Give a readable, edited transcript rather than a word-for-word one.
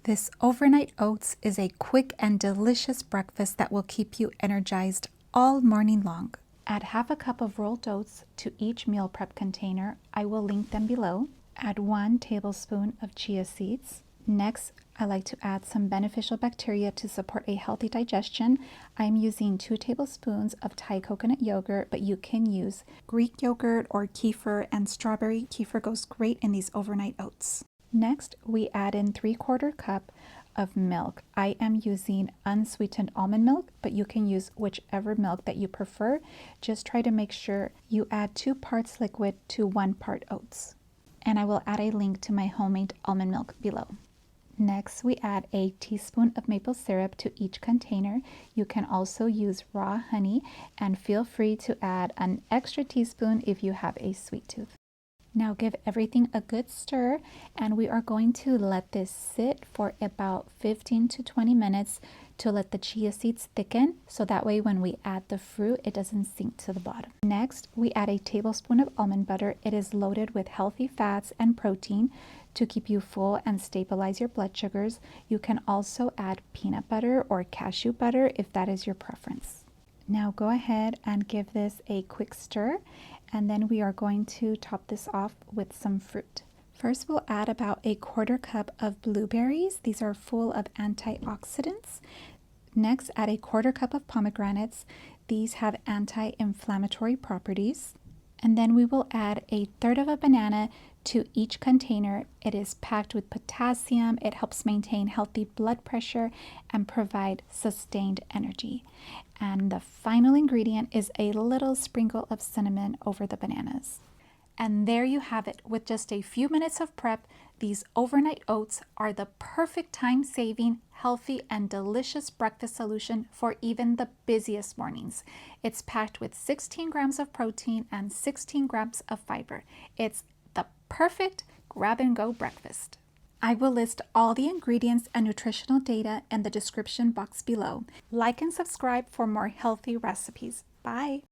This overnight oats is a quick and delicious breakfast that will keep you energized all morning long. Add half a cup of rolled oats to each meal prep container. I will link them below. Add 1 tablespoon of chia seeds. Next, I like to add some beneficial bacteria to support a healthy digestion. I'm using 2 tablespoons of Thai coconut yogurt, but you can use Greek yogurt or kefir, and strawberry kefir goes great in these overnight oats. Next, we add in 3/4 cup of milk. I am using unsweetened almond milk, but you can use whichever milk that you prefer. Just try to make sure you add 2 parts liquid to 1 part oats. And I will add a link to my homemade almond milk below. Next, we add a teaspoon of maple syrup to each container. You can also use raw honey, and feel free to add an extra teaspoon if you have a sweet tooth. Now give everything a good stir, and we are going to let this sit for about 15 to 20 minutes to let the chia seeds thicken, so that way when we add the fruit, it doesn't sink to the bottom. Next, we add a tablespoon of almond butter. It is loaded with healthy fats and protein to keep you full and stabilize your blood sugars. You can also add peanut butter or cashew butter if that is your preference. Now go ahead and give this a quick stir, and then we are going to top this off with some fruit. First, we'll add about a 1/4 cup of blueberries. These are full of antioxidants. Next, add a 1/4 cup of pomegranates. These have anti-inflammatory properties. And then we will add a 1/3 of a banana to each container. It is packed with potassium. It helps maintain healthy blood pressure and provide sustained energy. And the final ingredient is a little sprinkle of cinnamon over the bananas. And there you have it. With just a few minutes of prep, these overnight oats are the perfect time-saving, healthy, and delicious breakfast solution for even the busiest mornings. It's packed with 16 grams of protein and 16 grams of fiber. It's the perfect grab-and-go breakfast. I will list all the ingredients and nutritional data in the description box below. Like and subscribe for more healthy recipes. Bye!